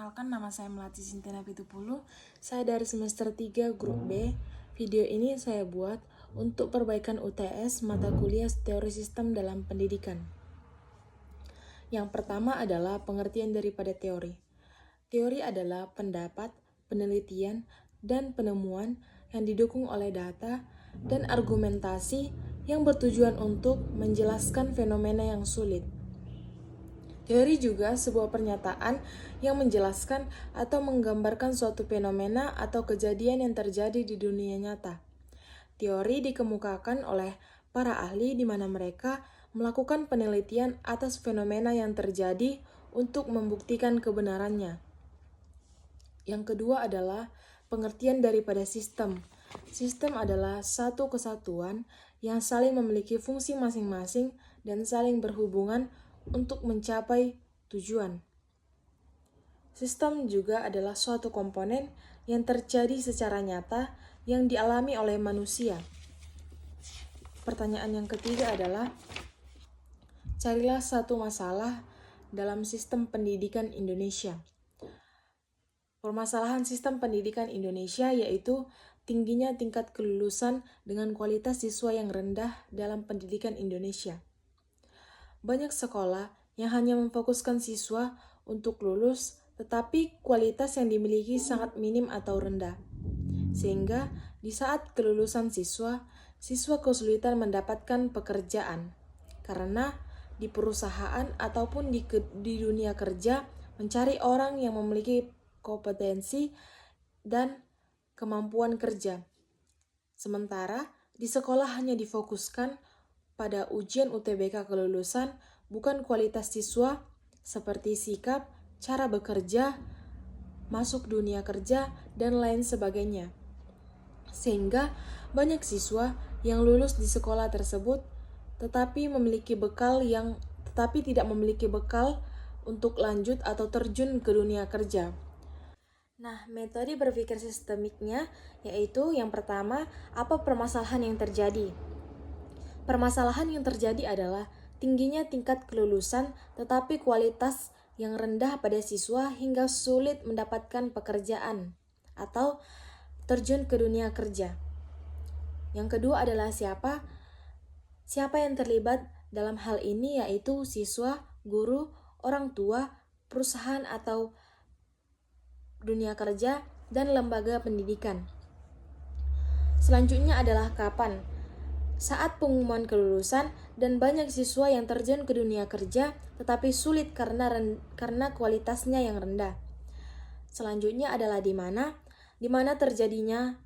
Perkenalkan, nama saya Melati Sintiana Pitupulu. Saya dari semester 3 grup B. Video ini saya buat untuk perbaikan UTS mata kuliah teori sistem dalam pendidikan. Yang pertama adalah pengertian daripada teori. Teori adalah pendapat, penelitian, dan penemuan yang didukung oleh data dan argumentasi yang bertujuan untuk menjelaskan fenomena yang sulit. Teori juga sebuah pernyataan yang menjelaskan atau menggambarkan suatu fenomena atau kejadian yang terjadi di dunia nyata. Teori dikemukakan oleh para ahli di mana mereka melakukan penelitian atas fenomena yang terjadi untuk membuktikan kebenarannya. Yang kedua adalah pengertian daripada sistem. Sistem adalah satu kesatuan yang saling memiliki fungsi masing-masing dan saling berhubungan untuk mencapai tujuan. Sistem juga adalah suatu komponen yang terjadi secara nyata yang dialami oleh manusia. Pertanyaan yang ketiga adalah, carilah satu masalah dalam sistem pendidikan Indonesia. Permasalahan sistem pendidikan Indonesia yaitu tingginya tingkat kelulusan dengan kualitas siswa yang rendah dalam pendidikan Indonesia. Banyak sekolah yang hanya memfokuskan siswa untuk lulus, tetapi kualitas yang dimiliki sangat minim atau rendah. Sehingga di saat kelulusan siswa kesulitan mendapatkan pekerjaan. Karena di perusahaan ataupun di dunia kerja mencari orang yang memiliki kompetensi dan kemampuan kerja. Sementara di sekolah hanya difokuskan pada ujian UTBK kelulusan, bukan kualitas siswa seperti sikap, cara bekerja, masuk dunia kerja, dan lain sebagainya. Sehingga banyak siswa yang lulus di sekolah tersebut tetapi tidak memiliki bekal untuk lanjut atau terjun ke dunia kerja. Nah, metode berpikir sistemiknya yaitu yang pertama, apa permasalahan yang terjadi? Permasalahan yang terjadi adalah tingginya tingkat kelulusan tetapi kualitas yang rendah pada siswa hingga sulit mendapatkan pekerjaan atau terjun ke dunia kerja. Yang kedua adalah siapa yang terlibat dalam hal ini yaitu siswa, guru, orang tua, perusahaan atau dunia kerja, dan lembaga pendidikan. Selanjutnya adalah kapan? Saat pengumuman kelulusan dan banyak siswa yang terjun ke dunia kerja tetapi sulit karena kualitasnya yang rendah. Selanjutnya adalah di mana terjadinya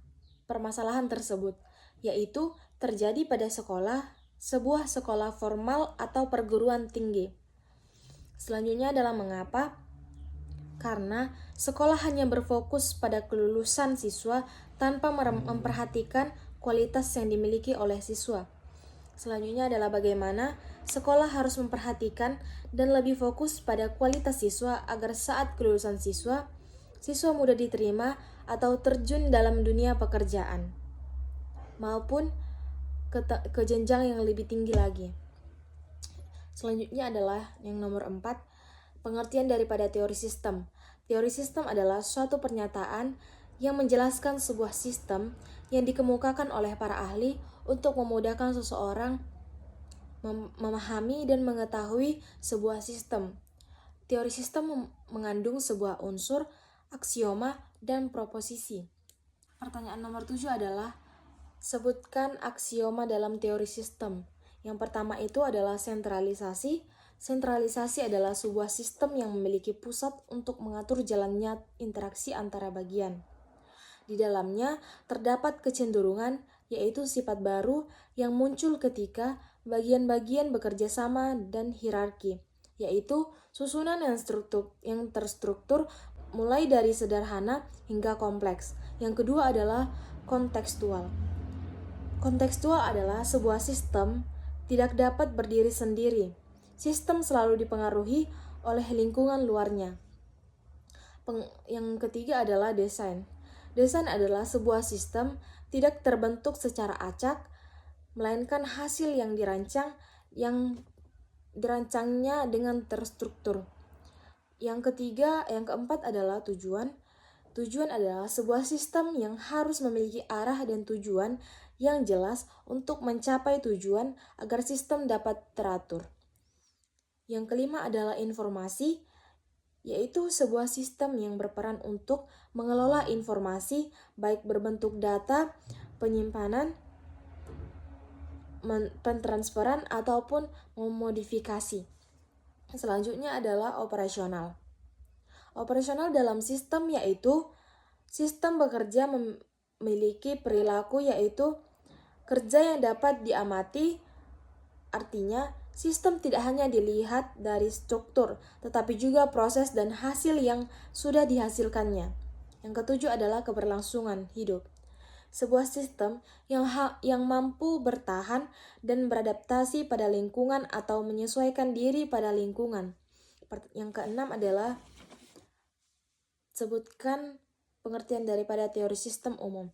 permasalahan tersebut, yaitu terjadi pada sebuah sekolah formal atau perguruan tinggi. Selanjutnya adalah mengapa? Karena sekolah hanya berfokus pada kelulusan siswa tanpa memperhatikan kualitas yang dimiliki oleh siswa. Selanjutnya adalah bagaimana sekolah harus memperhatikan dan lebih fokus pada kualitas siswa agar saat kelulusan siswa mudah diterima atau terjun dalam dunia pekerjaan maupun ke jenjang yang lebih tinggi lagi. Selanjutnya adalah yang nomor 4, pengertian daripada teori sistem. Teori sistem adalah suatu pernyataan yang menjelaskan sebuah sistem yang dikemukakan oleh para ahli untuk memudahkan seseorang memahami dan mengetahui sebuah sistem. Teori sistem mengandung sebuah unsur, aksioma, dan proposisi. Pertanyaan nomor 7 adalah, sebutkan aksioma dalam teori sistem. Yang pertama itu adalah sentralisasi. Sentralisasi adalah sebuah sistem yang memiliki pusat untuk mengatur jalannya interaksi antara bagian. Di dalamnya terdapat kecenderungan, yaitu sifat baru yang muncul ketika bagian-bagian bekerja sama dan hierarki, yaitu susunan yang terstruktur mulai dari sederhana hingga kompleks. Yang kedua adalah kontekstual. Kontekstual adalah sebuah sistem tidak dapat berdiri sendiri. Sistem selalu dipengaruhi oleh lingkungan luarnya. Yang ketiga adalah desain. Desain adalah sebuah sistem tidak terbentuk secara acak, melainkan hasil yang dirancangnya dengan terstruktur. Yang keempat adalah tujuan. Tujuan adalah sebuah sistem yang harus memiliki arah dan tujuan yang jelas untuk mencapai tujuan agar sistem dapat teratur. Yang kelima adalah informasi, yaitu sebuah sistem yang berperan untuk mengelola informasi baik berbentuk data, penyimpanan, pentransferan, ataupun memodifikasi. Selanjutnya adalah operasional. Operasional dalam sistem yaitu sistem bekerja memiliki perilaku yaitu kerja yang dapat diamati. Artinya, sistem tidak hanya dilihat dari struktur, tetapi juga proses dan hasil yang sudah dihasilkannya. Yang ketujuh adalah keberlangsungan hidup. Sebuah sistem yang mampu bertahan dan beradaptasi pada lingkungan atau menyesuaikan diri pada lingkungan. Yang keenam adalah sebutkan pengertian daripada teori sistem umum.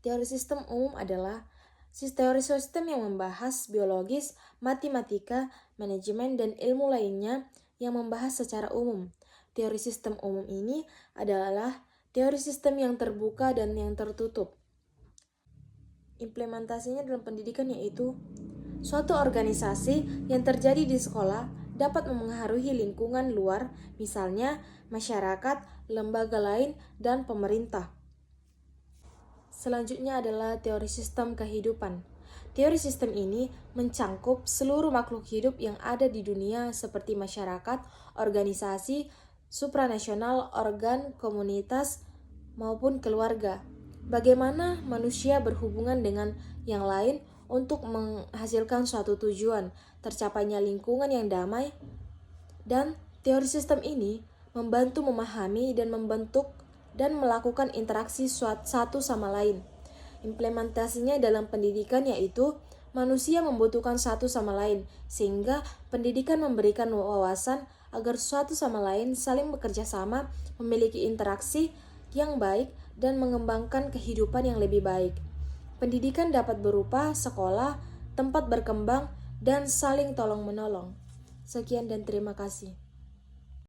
Teori sistem umum adalah teori sistem yang membahas biologis, matematika, manajemen, dan ilmu lainnya yang membahas secara umum. Teori sistem umum ini adalah teori sistem yang terbuka dan yang tertutup. Implementasinya dalam pendidikan yaitu suatu organisasi yang terjadi di sekolah dapat memengaruhi lingkungan luar, misalnya masyarakat, lembaga lain, dan pemerintah. Selanjutnya adalah teori sistem kehidupan. Teori sistem ini mencangkup seluruh makhluk hidup yang ada di dunia seperti masyarakat, organisasi, supranasional, organ, komunitas, maupun keluarga. Bagaimana manusia berhubungan dengan yang lain untuk menghasilkan suatu tujuan, tercapainya lingkungan yang damai, dan teori sistem ini membantu memahami dan membentuk dan melakukan interaksi satu sama lain. Implementasinya dalam pendidikan yaitu manusia membutuhkan satu sama lain, sehingga pendidikan memberikan wawasan agar satu sama lain saling bekerja sama, memiliki interaksi yang baik, dan mengembangkan kehidupan yang lebih baik. Pendidikan dapat berupa sekolah, tempat berkembang, dan saling tolong-menolong. Sekian dan terima kasih.